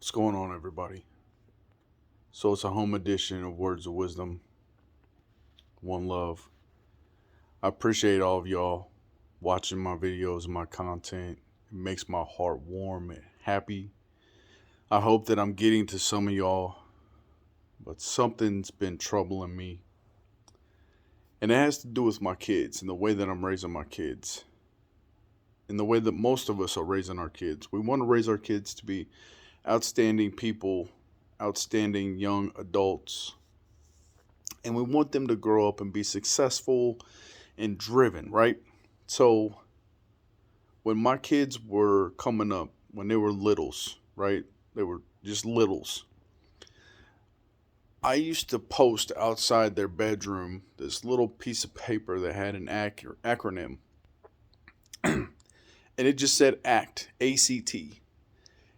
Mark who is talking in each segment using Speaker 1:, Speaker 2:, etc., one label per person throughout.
Speaker 1: What's going on, everybody? So it's a home edition of Words of Wisdom. One love. I appreciate all of y'all watching my videos and my content. It makes my heart warm and happy. I hope that I'm getting to some of y'all, but something's been troubling me. And it has to do with my kids and the way that I'm raising my kids. And the way that most of us are raising our kids. We want to raise our kids to be outstanding people, outstanding young adults, and we want them to grow up and be successful and driven, right? So when my kids were coming up, when they were littles, right? They were just littles. I used to post outside their bedroom this little piece of paper that had an acronym, and it just said ACT, ACT.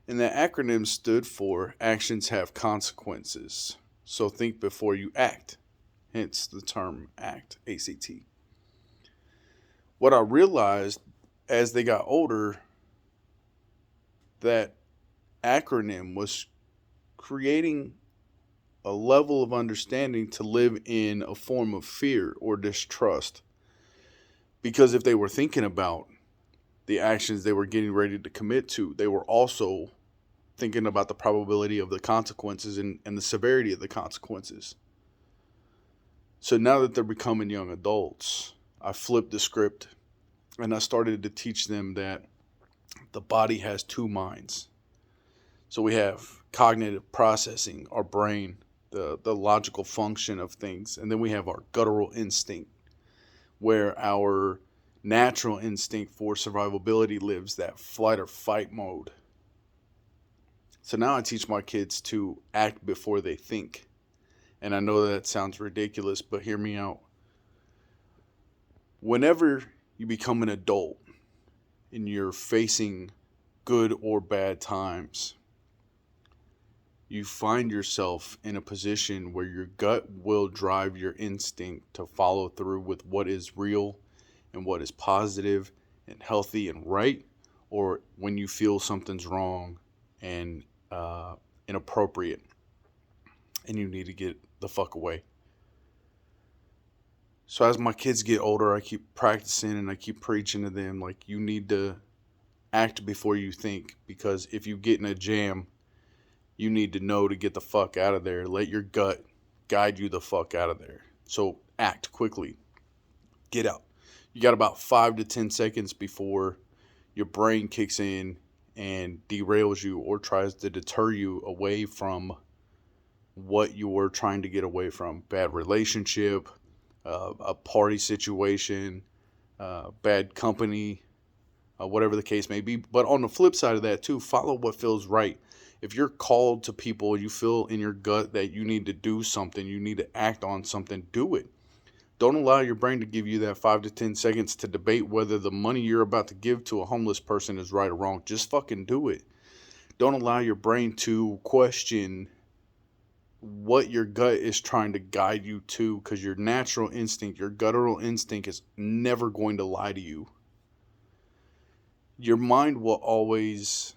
Speaker 1: And that acronym stood for Actions Have Consequences. So think before you act, hence the term ACT, ACT. What I realized as they got older, that acronym was creating a level of understanding to live in a form of fear or distrust. Because if they were thinking about the actions they were getting ready to commit to, they were also thinking about the probability of the consequences and the severity of the consequences. So now that they're becoming young adults, I flipped the script and I started to teach them that the body has two minds. So we have cognitive processing, our brain, the logical function of things, and then we have our guttural instinct, where our natural instinct for survivability lives, that flight or fight mode. So now I teach my kids to act before they think. And I know that sounds ridiculous, but hear me out. Whenever you become an adult and you're facing good or bad times, you find yourself in a position where your gut will drive your instinct to follow through with what is real and what is positive and healthy and right, or when you feel something's wrong and inappropriate and you need to get the fuck away. So as my kids get older, I keep practicing and I keep preaching to them, like, you need to act before you think, because if you get in a jam, you need to know to get the fuck out of there. Let your gut guide you the fuck out of there. So act quickly. Get out. You got about 5 to 10 seconds before your brain kicks in and derails you or tries to deter you away from what you were trying to get away from. Bad relationship, a party situation, bad company, whatever the case may be. But on the flip side of that too, follow what feels right. If you're called to people, you feel in your gut that you need to do something, you need to act on something, do it. Don't allow your brain to give you that 5 to 10 seconds to debate whether the money you're about to give to a homeless person is right or wrong. Just fucking do it. Don't allow your brain to question what your gut is trying to guide you to, because your natural instinct, your guttural instinct, is never going to lie to you. Your mind will always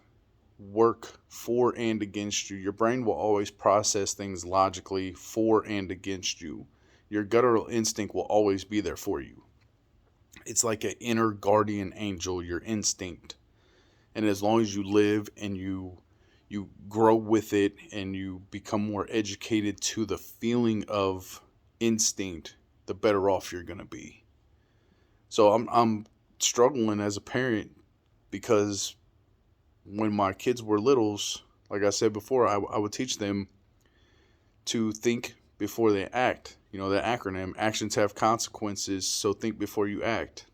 Speaker 1: work for and against you. Your brain will always process things logically for and against you. Your guttural instinct will always be there for you. It's like an inner guardian angel, your instinct. And as long as you live and you grow with it and you become more educated to the feeling of instinct, the better off you're going to be. So I'm struggling as a parent, because when my kids were littles, like I said before, I would teach them to think before they act. You know, the acronym, actions have consequences, so think before you act.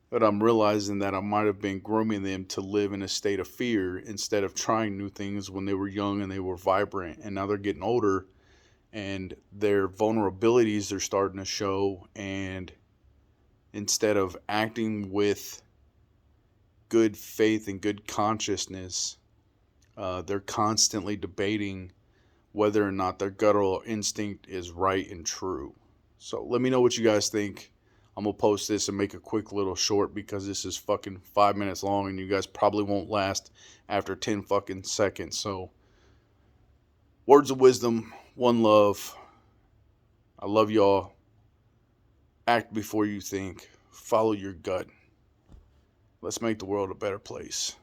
Speaker 1: But I'm realizing that I might have been grooming them to live in a state of fear instead of trying new things when they were young and they were vibrant. And now they're getting older and their vulnerabilities are starting to show. And instead of acting with good faith and good consciousness, they're constantly debating whether or not their guttural instinct is right and true. So let me know what you guys think. I'm going to post this and make a quick little short because this is fucking 5 minutes long and you guys probably won't last after 10 fucking seconds. So, words of wisdom, one love. I love y'all. Act before you think. Follow your gut. Let's make the world a better place.